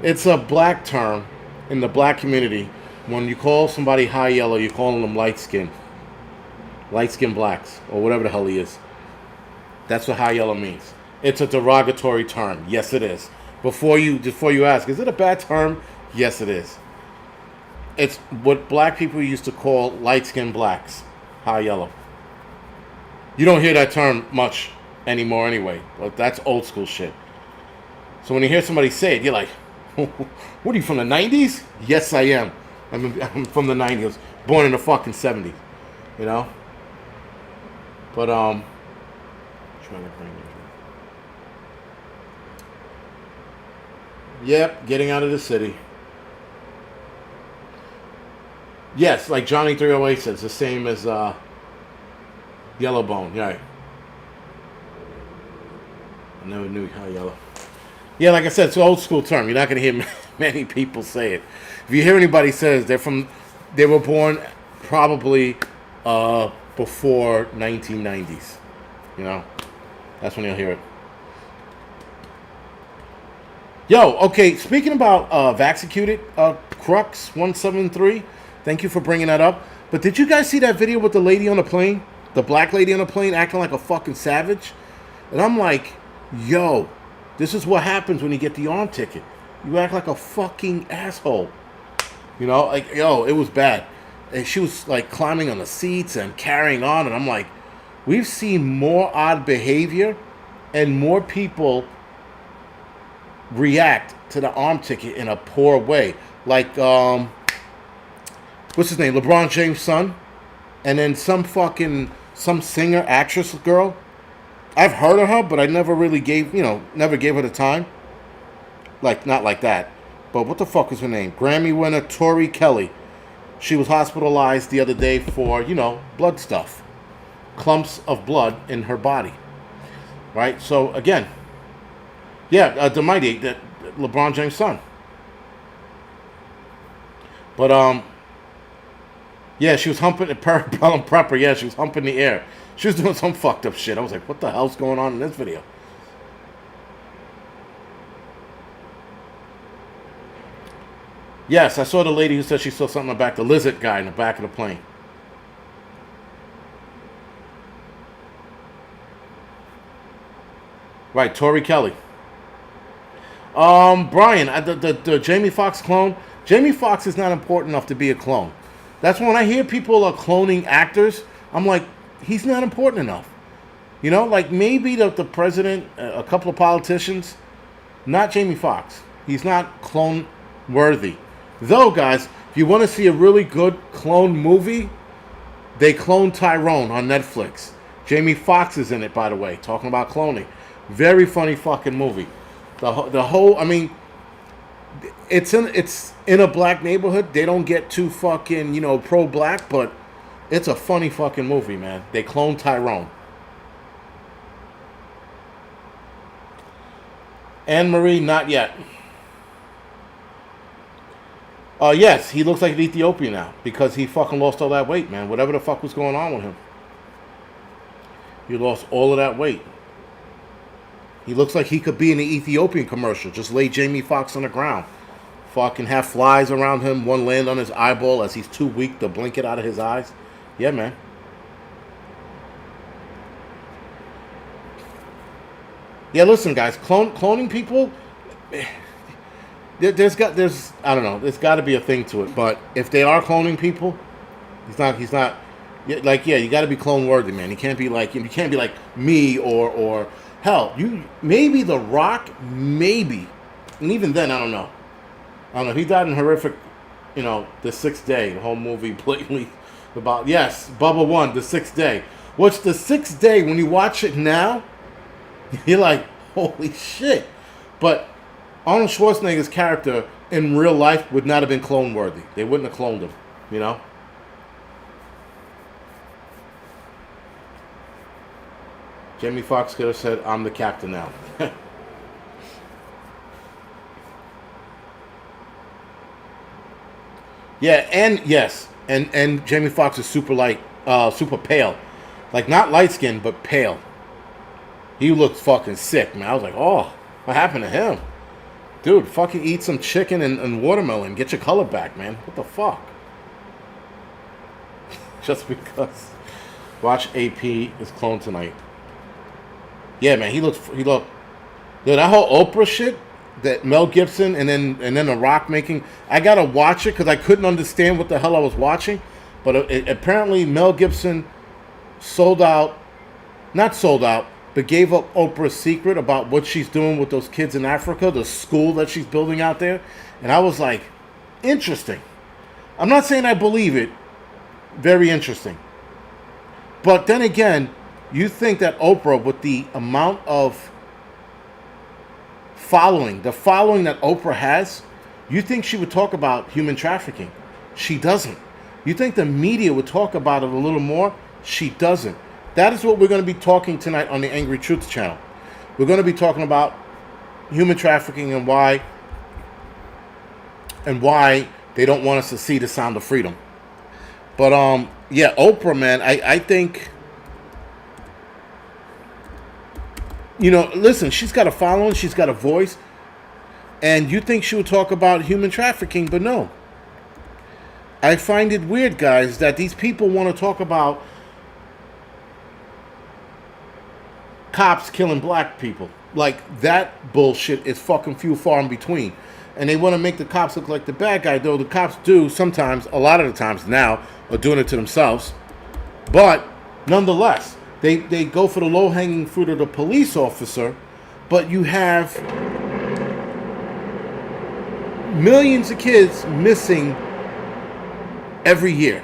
It's a black term in the black community. When you call somebody high yellow, you're calling them light skin. Light skin blacks, or whatever the hell he is. That's what high yellow means. It's a derogatory term. Yes, it is. Before you ask, is it a bad term? Yes, it is. It's what black people used to call light skin blacks. High yellow. You don't hear that term much anymore anyway. But that's old school shit. So when you hear somebody say it, you're like, what are you, from the 90s? Yes, I am. I'm from the 90s. Born in the fucking 70s. But, trying to bring it. Yep, getting out of the city. Yes, like Johnny 308 says, the same as Yellowbone. Right. I never knew how yellow. Yeah, like I said, it's an old school term. You're not going to hear many people say it. If you hear anybody says they were born probably before 1990s. That's when you'll hear it. Yo, okay, speaking about Vaxicuted, Crux173, thank you for bringing that up. But did you guys see that video with the lady on the plane? The black lady on the plane acting like a fucking savage? And I'm like, yo, this is what happens when you get the arm ticket. You act like a fucking asshole. It was bad. And she was like climbing on the seats and carrying on. And I'm like, we've seen more odd behavior and more people react to the arm ticket in a poor way. Like, what's his name? LeBron James' son. And then some singer, actress girl. I've heard of her, but I never really gave her the time. Like, not like that. But what the fuck is her name? Grammy winner Tori Kelly. She was hospitalized the other day for, blood stuff. Clumps of blood in her body. Right? So, again. Yeah, the mighty, LeBron James' son. But, yeah, she was humping, Parabellum Prepper, yeah, she was humping the air. She was doing some fucked up shit. I was like, what the hell's going on in this video? Yes, I saw the lady who said she saw something in the back, the lizard guy in the back of the plane. Right, Tori Kelly. Brian, the Jamie Foxx clone. Jamie Foxx is not important enough to be a clone. That's when I hear people are cloning actors. I'm like, he's not important enough. You know, like maybe the president, a couple of politicians, not Jamie Foxx. He's not clone worthy. Though, guys, if you want to see a really good clone movie, they cloned Tyrone on Netflix. Jamie Foxx is in it, by the way, talking about cloning. Very funny fucking movie. The whole, I mean, it's in a black neighborhood. They don't get too fucking, you know, pro-black, but it's a funny fucking movie, man. They cloned Tyrone. Anne-Marie, not yet. Yes, he looks like an Ethiopian now because he fucking lost all that weight, man. Whatever the fuck was going on with him. He lost all of that weight. He looks like he could be in the Ethiopian commercial. Just lay Jamie Foxx on the ground. Fucking have flies around him. One land on his eyeball as he's too weak to blink it out of his eyes. Yeah, man. Yeah, listen, guys. Cloning people... There's I don't know. There's got to be a thing to it. But if they are cloning people, he's not. Like, yeah, you got to be clone worthy, man. You can't be like me or hell, you maybe The Rock, maybe, and even then, I don't know. He died in horrific, you know, The Sixth Day. The whole movie blatantly about Bubba 1, The Sixth Day. Which The Sixth Day, when you watch it now, you're like, holy shit. But Arnold Schwarzenegger's character in real life would not have been clone worthy. They wouldn't have cloned him, you know? Jamie Foxx could have said, I'm the captain now. Yeah, and yes. And Jamie Foxx is super pale. Like, not light skinned, but pale. He looks fucking sick, man. I was like, oh, what happened to him? Dude, fucking eat some chicken and watermelon. Get your color back, man. What the fuck? Just because. Watch AP is cloned tonight. Yeah, man, he looked. Dude, that whole Oprah shit, that Mel Gibson and then The Rock making. I gotta watch it because I couldn't understand what the hell I was watching. But apparently Mel Gibson not sold out, but gave up Oprah's secret about what she's doing with those kids in Africa, the school that she's building out there. And I was like, interesting. I'm not saying I believe it. Very interesting. But then again, you think that Oprah, with the amount of the following that Oprah has, you think she would talk about human trafficking. She doesn't. You think the media would talk about it a little more? She doesn't. That is what we're going to be talking tonight on the Angry Truth channel. We're going to be talking about human trafficking and why they don't want us to see the sound of freedom. But yeah, Oprah, man, I think, you know, listen, she's got a following, she's got a voice, and you think she would talk about human trafficking, but no. I find it weird, guys, that these people want to talk about cops killing black people. Like, that bullshit is fucking few far in between. And they want to make the cops look like the bad guy, though the cops do sometimes, a lot of the times now, are doing it to themselves. But nonetheless, they go for the low-hanging fruit of the police officer, but you have millions of kids missing every year.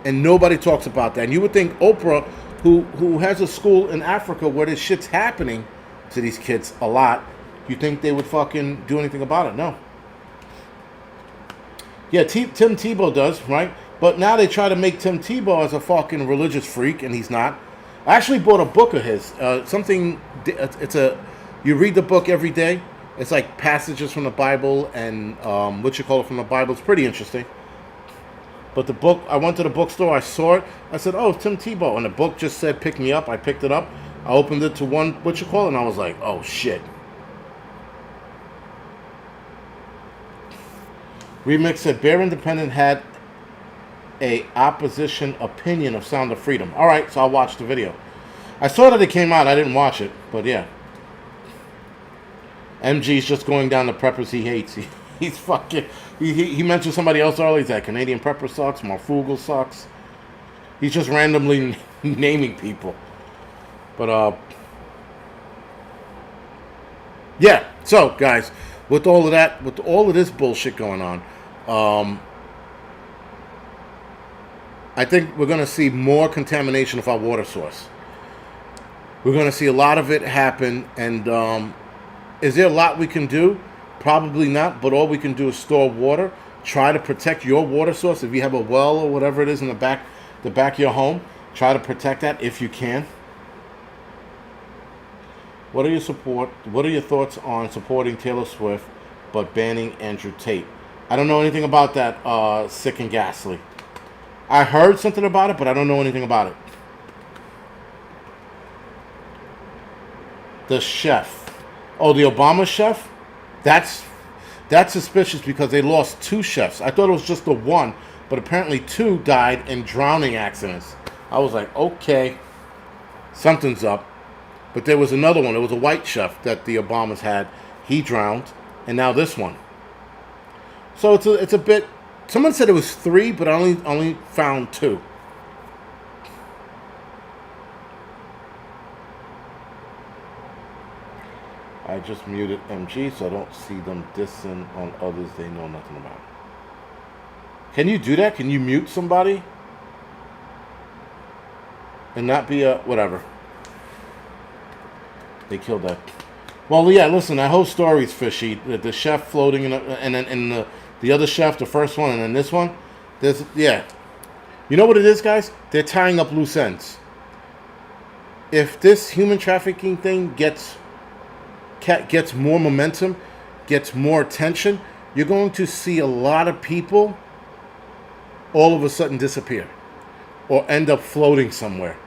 And nobody talks about that. And you would think Oprah, who has a school in Africa where this shit's happening to these kids a lot, you think they would fucking do anything about it? No. Yeah, Tim Tebow does, right? But now they try to make Tim Tebow as a fucking religious freak, and he's not. I actually bought a book of his. You read the book every day. It's like passages from the Bible and from the Bible. It's pretty interesting. But the book, I went to the bookstore, I saw it. I said, oh, it's Tim Tebow. And the book just said, pick me up. I picked it up. I opened it to and I was like, oh, shit. Remix said, Bear Independent had a opposition opinion of Sound of Freedom. All right, so I'll watch the video. I saw that it came out. I didn't watch it, but yeah. MG's just going down the preppers he hates. He's fucking. He mentioned somebody else earlier. He's like, Canadian Prepper sucks. Marfugal sucks. He's just randomly naming people. But, yeah. So, guys, with all of that, with all of this bullshit going on, I think we're going to see more contamination of our water source. We're going to see a lot of it happen. And is there a lot we can do? Probably not. But all we can do is store water. Try to protect your water source. If you have a well or whatever it is in the back of your home, try to protect that if you can. What are your thoughts on supporting Taylor Swift but banning Andrew Tate? I don't know anything about that, Sick and Ghastly. I heard something about it, but I don't know anything about it. The chef. Oh, the Obama chef? That's suspicious because they lost 2 chefs. I thought it was just the one, but apparently 2 died in drowning accidents. I was like, okay, something's up. But there was another one. It was a white chef that the Obamas had. He drowned, and now this one. So it's a bit. Someone said it was 3, but I only found 2. I just muted MG so I don't see them dissing on others they know nothing about. Can you do that? Can you mute somebody? And not be a whatever. They killed that. Well, yeah, listen, that whole story's fishy. The chef floating and then the other chef, the first one, and then this one. Yeah. You know what it is, guys? They're tying up loose ends. If this human trafficking thing gets more momentum, gets more attention, you're going to see a lot of people all of a sudden disappear or end up floating somewhere.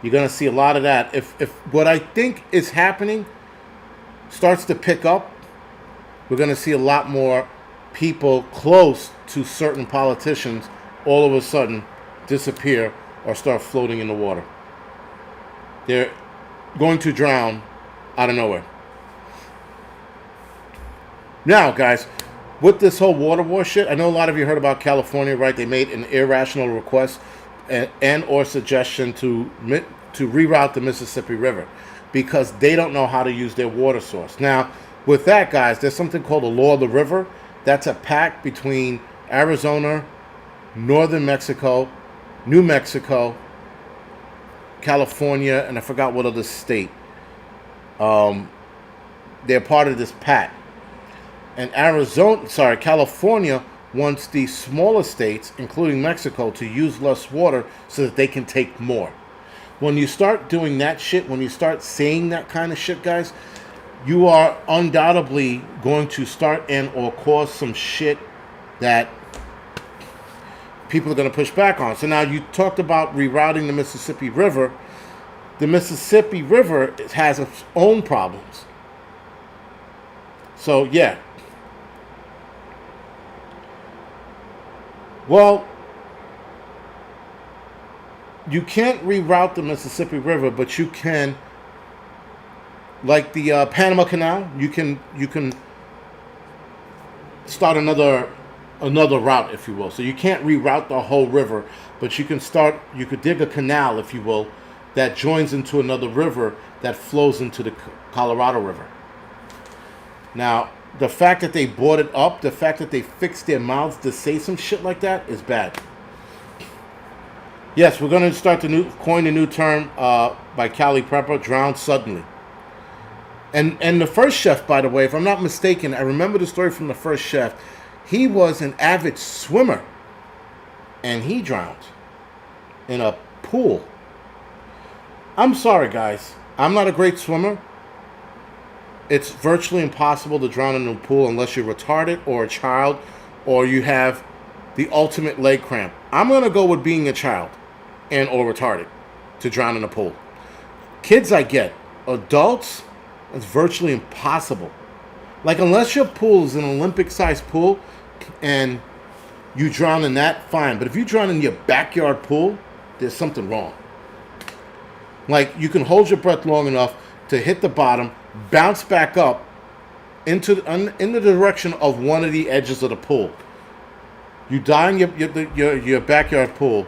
You're going to see a lot of that. If what I think is happening starts to pick up, we're going to see a lot more people close to certain politicians all of a sudden disappear or start floating in the water. They're going to drown out of nowhere. Now, guys, with this whole water war shit, I know a lot of you heard about California, right? They made an irrational request and or suggestion to reroute the Mississippi River because they don't know how to use their water source. Now, with that, guys, there's something called the Law of the River. That's a pact between Arizona, northern Mexico, New Mexico, California, and I forgot what other state. They're part of this pact. And California wants the smaller states, including Mexico, to use less water so that they can take more. When you start doing that shit, when you start saying that kind of shit, guys, you are undoubtedly going to start and or cause some shit that people are going to push back on. So now you talked about rerouting the Mississippi River. The Mississippi River has its own problems. So, yeah. Well, you can't reroute the Mississippi River, but you can, like the Panama Canal, you can start another route, if you will. So you can't reroute the whole river, but you could dig a canal, if you will, that joins into another river that flows into the Colorado River. Now, the fact that they brought it up, the fact that they fixed their mouths to say some shit like that is bad. Yes, we're going to coin a new term by Angryprepper, drowned suddenly. And the first chef, by the way, if I'm not mistaken, I remember the story from the first chef. He was an avid swimmer, and he drowned in a pool. I'm sorry, guys. I'm not a great swimmer. It's virtually impossible to drown in a pool unless you're retarded or a child or you have the ultimate leg cramp. I'm going to go with being a child and or retarded to drown in a pool. Kids, I get. Adults, it's virtually impossible. Like, unless your pool is an Olympic-sized pool and you drown in that, fine. But if you drown in your backyard pool, there's something wrong. Like, you can hold your breath long enough to hit the bottom, bounce back up, in the direction of one of the edges of the pool. You die in your backyard pool.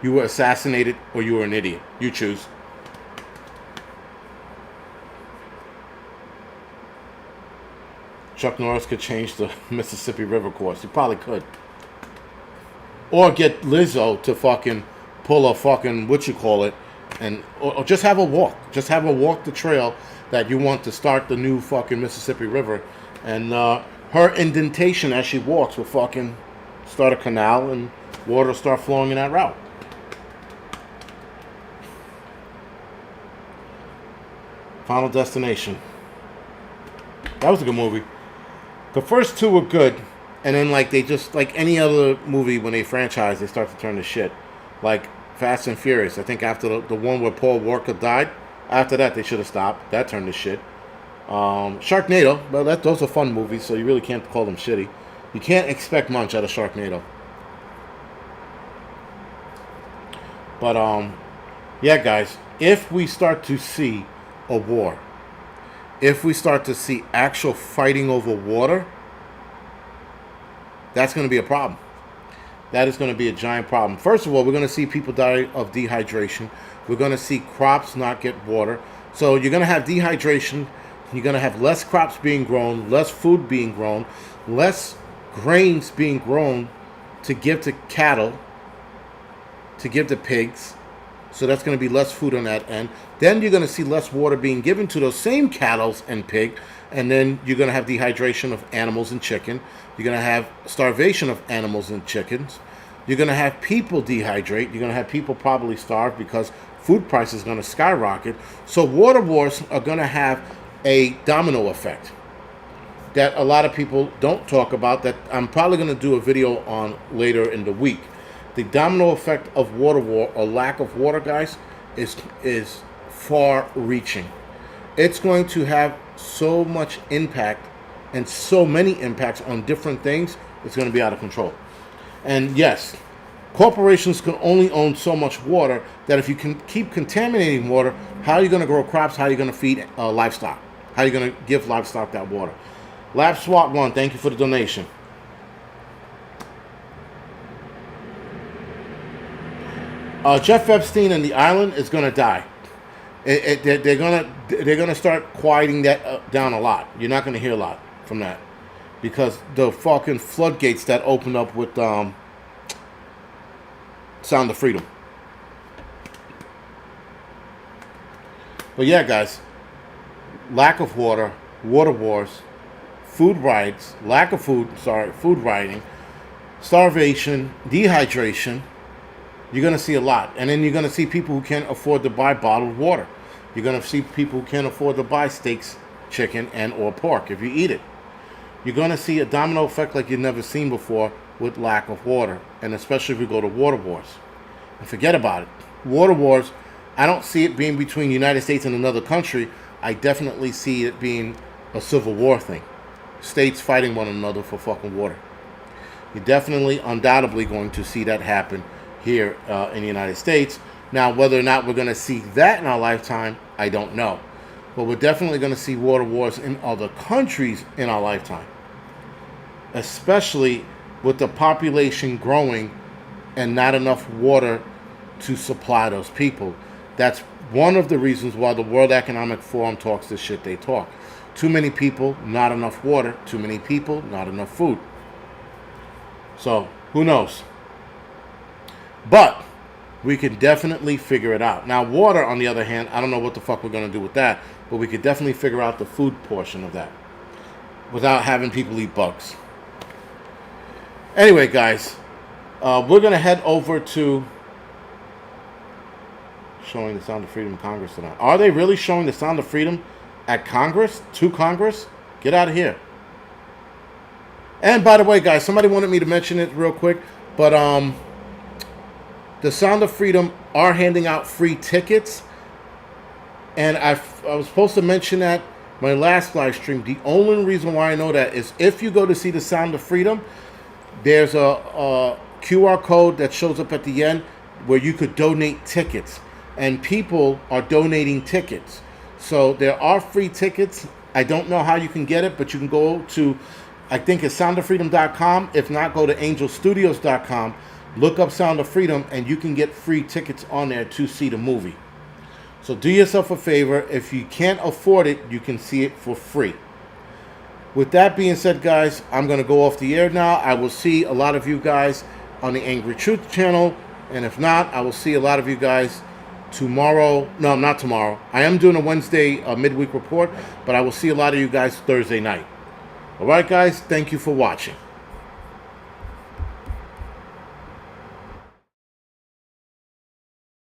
You were assassinated, or you were an idiot. You choose. Chuck Norris could change the Mississippi River course. He probably could. Or get Lizzo to fucking pull a fucking, what you call it, and or just have a walk. Just have her walk the trail that you want to start the new fucking Mississippi River. And her indentation as she walks will fucking start a canal and water will start flowing in that route. Final Destination. That was a good movie. The first two were good, and then like they just like any other movie when they franchise, they start to turn to shit. Like Fast and Furious. I think after the one where Paul Walker died, after that they should have stopped. That turned to shit. Sharknado. Well, those are fun movies, so you really can't call them shitty. You can't expect much out of Sharknado. But yeah, guys, if we start to see a war, if we start to see actual fighting over water, that's going to be a problem. That is going to be a giant problem. First of all, we're going to see people die of dehydration. We're going to see crops not get water. So you're going to have dehydration. You're going to have less crops being grown, less food being grown, less grains being grown to give to cattle, to give to pigs. So that's going to be less food on that end. Then you're going to see less water being given to those same cattle and pig. And then you're going to have dehydration of animals and chicken. You're going to have starvation of animals and chickens. You're going to have people dehydrate. You're going to have people probably starve because food prices are going to skyrocket. So water wars are going to have a domino effect that a lot of people don't talk about, that I'm probably going to do a video on later in the week. The domino effect of water war, or lack of water, guys, is far-reaching. It's going to have so much impact and so many impacts on different things, it's going to be out of control. And yes, corporations can only own so much water that if you can keep contaminating water, how are you going to grow crops? How are you going to feed livestock? How are you going to give livestock that water? Lab Swat 1, thank you for the donation. Jeff Epstein and the island is going to die. They're gonna start quieting that down a lot. You're not gonna hear a lot from that because the fucking floodgates that opened up with Sound of Freedom. But yeah, guys, lack of water, water wars, food riots, lack of food. Food rioting, starvation, dehydration. You're going to see a lot. And then you're going to see people who can't afford to buy bottled water. You're going to see people who can't afford to buy steaks, chicken, and or pork if you eat it. You're going to see a domino effect like you've never seen before with lack of water. And especially if you go to water wars. And forget about it. Water wars, I don't see it being between the United States and another country. I definitely see it being a civil war thing. States fighting one another for fucking water. You're definitely, undoubtedly going to see that happen here in the United States. Now, whether or not we're going to see that in our lifetime, I don't know. But we're definitely going to see water wars in other countries in our lifetime. Especially with the population growing and not enough water to supply those people. That's one of the reasons why the World Economic Forum talks the shit they talk. Too many people, not enough water. Too many people, not enough food. So, who knows? But we can definitely figure it out. Now, water, on the other hand, I don't know what the fuck we're going to do with that, but we could definitely figure out the food portion of that without having people eat bugs. Anyway, guys, we're going to head over to showing the Sound of Freedom in Congress tonight. Are they really showing the Sound of Freedom at Congress? To Congress? Get out of here. And by the way, guys, somebody wanted me to mention it real quick, but the Sound of Freedom are handing out free tickets. And I was supposed to mention that my last live stream. The only reason why I know that is if you go to see the Sound of Freedom, there's a QR code that shows up at the end where you could donate tickets. And people are donating tickets. So there are free tickets I don't know how you can get it, but you can go to, I think it's soundoffreedom.com. If not, go to angelstudios.com. Look up Sound of Freedom, and you can get free tickets on there to see the movie. So do yourself a favor. If you can't afford it, you can see it for free. With that being said, guys, I'm going to go off the air now. I will see a lot of you guys on the Angry Truth channel. And if not, I will see a lot of you guys tomorrow. No, not tomorrow. I am doing a Wednesday midweek report, but I will see a lot of you guys Thursday night. All right, guys, thank you for watching.